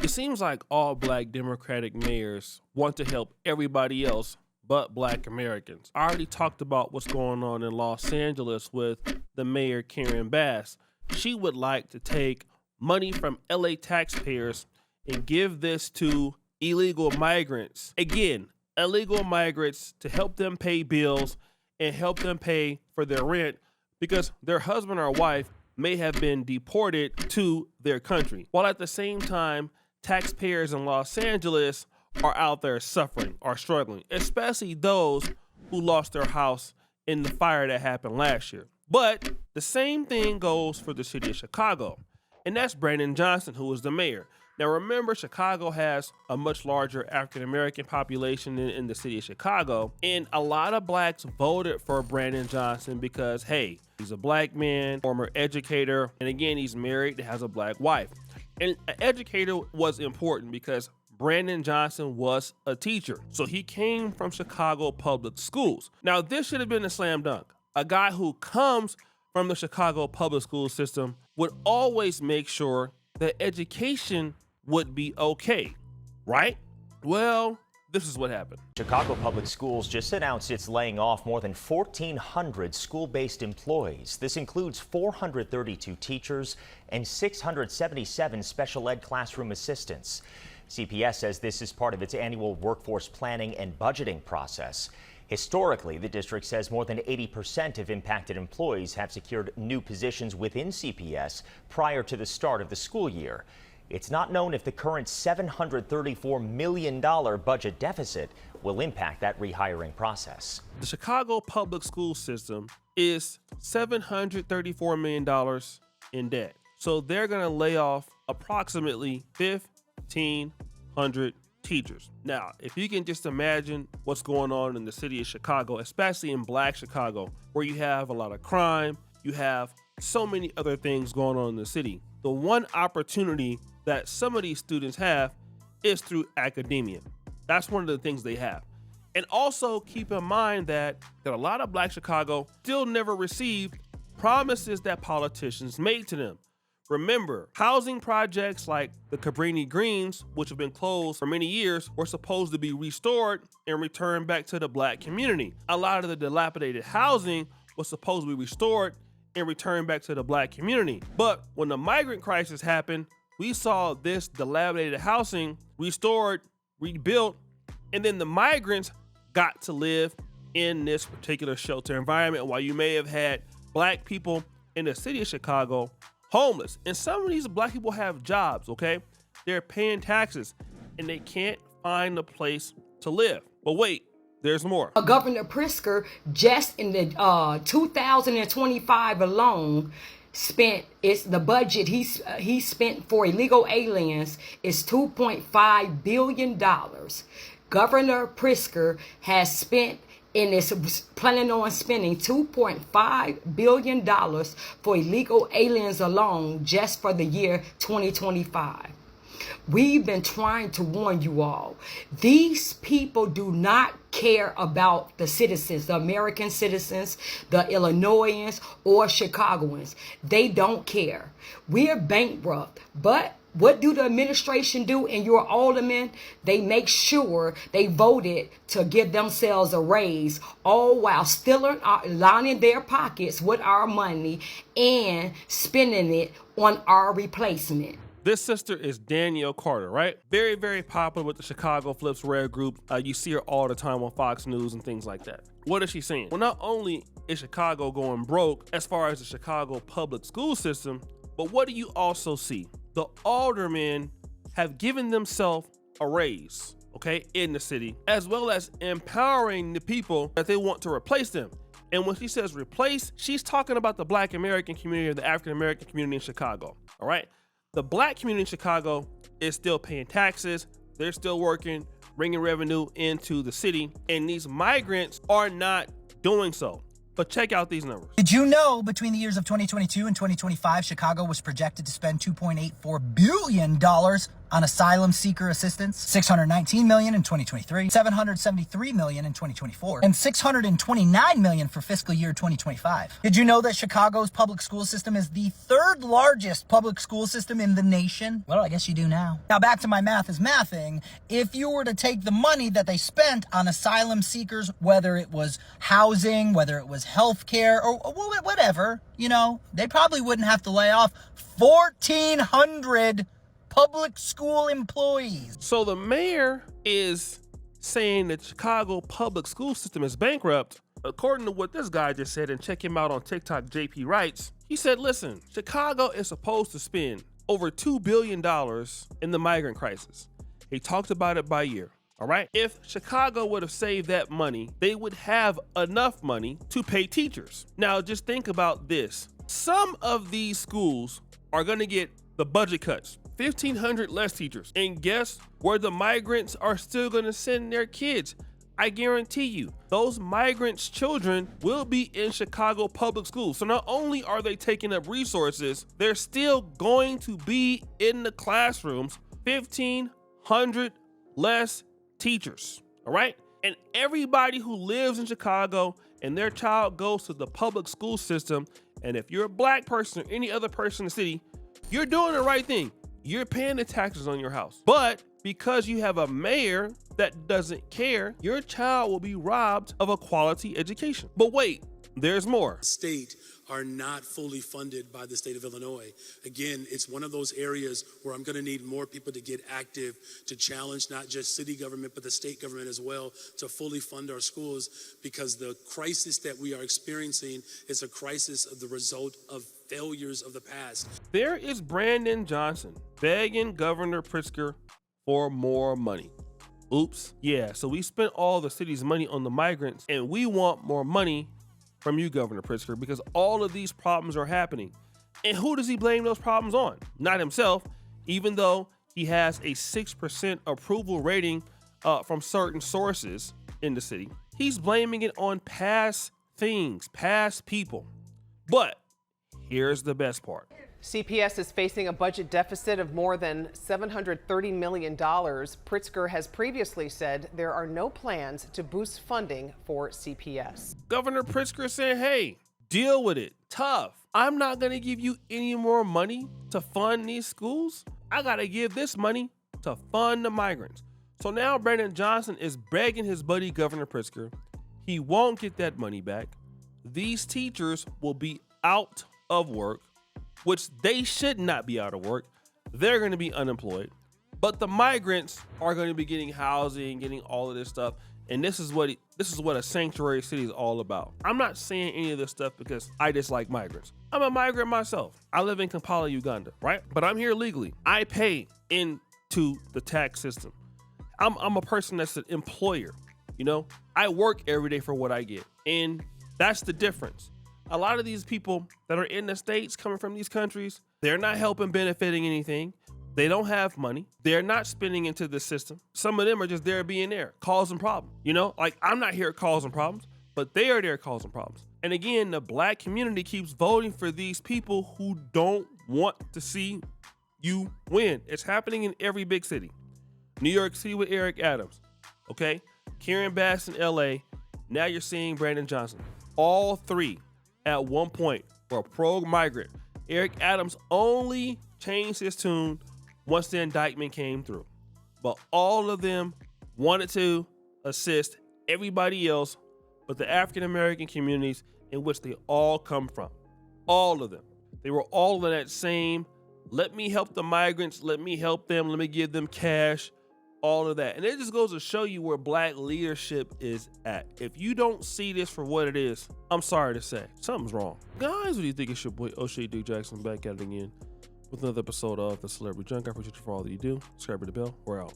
It seems like all black Democratic mayors want to help everybody else but black Americans. I already talked about what's going on in Los Angeles with the mayor, Karen Bass. She would like to take money from LA taxpayers and give this to illegal migrants. Again, illegal migrants, to help them pay bills and help them pay for their rent because their husband or wife may have been deported to their country. While at the same time, taxpayers in Los Angeles are out there suffering or struggling, especially those who lost their house in the fire that happened last year. But the same thing goes for the city of Chicago, and that's Brandon Johnson, who is the mayor. Now remember, Chicago has a much larger African-American population in the city of Chicago, and a lot of blacks voted for Brandon Johnson because, hey, he's a black man, former educator, and again, he's married, has a black wife. And an educator was important because Brandon Johnson was a teacher. So he came from Chicago public schools. Now, this should have been a slam dunk. A guy who comes from the Chicago public school system would always make sure that education would be okay, right? Well, this is what happened. Chicago Public Schools just announced it's laying off more than 1,400 school-based employees. This includes 432 teachers and 677 special ed classroom assistants. CPS says this is part of its annual workforce planning and budgeting process. Historically, the district says more than 80% of impacted employees have secured new positions within CPS prior to the start of the school year. It's not known if the current $734 million budget deficit will impact that rehiring process. The Chicago public school system is $734 million in debt. So they're going to lay off approximately 1,500 teachers. Now, if you can just imagine what's going on in the city of Chicago, especially in black Chicago, where you have a lot of crime, you have so many other things going on in the city. The one opportunity that some of these students have is through academia. That's one of the things they have. And also keep in mind that a lot of black Chicago still never received promises that politicians made to them. Remember, housing projects like the Cabrini Greens, which have been closed for many years, were supposed to be restored and returned back to the black community. A lot of the dilapidated housing was supposed to be restored and returned back to the black community. But when the migrant crisis happened, we saw this dilapidated housing restored, rebuilt, and then the migrants got to live in this particular shelter environment while you may have had black people in the city of Chicago homeless. And some of these black people have jobs, okay? They're paying taxes and they can't find a place to live. But wait, there's more. Governor Pritzker just in the 2025 alone the budget he spent for illegal aliens is $2.5 billion. Governor Pritzker has spent and is planning on spending $2.5 billion for illegal aliens alone just for the year 2025. We've been trying to warn you all. These people do not care about the citizens, the American citizens, the Illinoisans, or Chicagoans. They don't care. We are bankrupt, but what do the administration do and your aldermen? They make sure they voted to give themselves a raise, all while still lining their pockets with our money and spending it on our replacement. This sister is Danielle Carter, right? Very, very popular with the Chicago Flips Red group. You see her all the time on Fox News and things like that. What is she saying? Well, not only is Chicago going broke as far as the Chicago public school system, but what do you also see? The aldermen have given themselves a raise, okay, in the city, as well as empowering the people that they want to replace them. And when she says replace, she's talking about the black American community or the African American community in Chicago, all right? The black community in Chicago is still paying taxes. They're still working, bringing revenue into the city, and these migrants are not doing so. But check out these numbers. Did you know between the years of 2022 and 2025, Chicago was projected to spend $2.84 billion on asylum seeker assistance, $619 million in 2023, $773 million in 2024, and $629 million for fiscal year 2025. Did you know that Chicago's public school system is the third largest public school system in the nation? Well, I guess you do now. Now back to my math is mathing. If you were to take the money that they spent on asylum seekers, whether it was housing, whether it was healthcare, or whatever, they probably wouldn't have to lay off 1,400 public school employees. So the mayor is saying that Chicago public school system is bankrupt. According to what this guy just said, and check him out on TikTok, JP Writes, he said, listen, Chicago is supposed to spend over $2 billion in the migrant crisis. He talked about it by year. All right. If Chicago would have saved that money, they would have enough money to pay teachers. Now, just think about this. Some of these schools are going to get the budget cuts, 1,500 less teachers. And guess where the migrants are still going to send their kids? I guarantee you, those migrants' children will be in Chicago public schools. So not only are they taking up resources, they're still going to be in the classrooms, 1,500 less teachers, all right? And everybody who lives in Chicago and their child goes to the public school system, and if you're a black person or any other person in the city, you're doing the right thing. You're paying the taxes on your house. But because you have a mayor that doesn't care, your child will be robbed of a quality education. But wait, there's more. State are not fully funded by the state of Illinois. Again, it's one of those areas where I'm going to need more people to get active, to challenge not just city government, but the state government as well, to fully fund our schools, because the crisis that we are experiencing is a crisis of the result of failures of the past. There is Brandon Johnson begging Governor Pritzker for more money. Oops. Yeah, so we spent all the city's money on the migrants, and we want more money from you, Governor Pritzker, because all of these problems are happening. And who does he blame those problems on? Not himself, even though he has a 6% approval rating from certain sources in the city. He's blaming it on past things, past people. But here's the best part. CPS is facing a budget deficit of more than $730 million. Pritzker has previously said there are no plans to boost funding for CPS. Governor Pritzker said, hey, deal with it. Tough. I'm not going to give you any more money to fund these schools. I got to give this money to fund the migrants. So now Brandon Johnson is begging his buddy, Governor Pritzker. He won't get that money back. These teachers will be out of work, which they should not be out of work. They're going to be unemployed. But the migrants are going to be getting housing, getting all of this stuff. And this is what a sanctuary city is all about. I'm not saying any of this stuff because I dislike migrants. I'm a migrant myself. I live in Kampala, Uganda, right? But I'm here legally. I pay into the tax system. I'm a person that's an employer. I work every day for what I get. And that's the difference. A lot of these people that are in the States coming from these countries, they're not helping benefiting anything. They don't have money. They're not spending into the system. Some of them are just there being there, causing problems. I'm not here causing problems, but they are there causing problems. And again, the black community keeps voting for these people who don't want to see you win. It's happening in every big city. New York City with Eric Adams, okay? Karen Bass in LA. Now you're seeing Brandon Johnson. All three at one point were pro-migrant. Eric Adams only changed his tune once the indictment came through. But all of them wanted to assist everybody else but the African-American communities in which they all come from. All of them. They were all in that same, let me help the migrants, let me help them, let me give them cash, all of that. And it just goes to show you where black leadership is at. If you don't see this for what it is, I'm sorry to say, something's wrong. Guys, what do you think? It's your boy O'Shea Duke Jackson back at it again with another episode of The Celebrity Junk. I appreciate you for all that you do. Subscribe to the bell. We're out.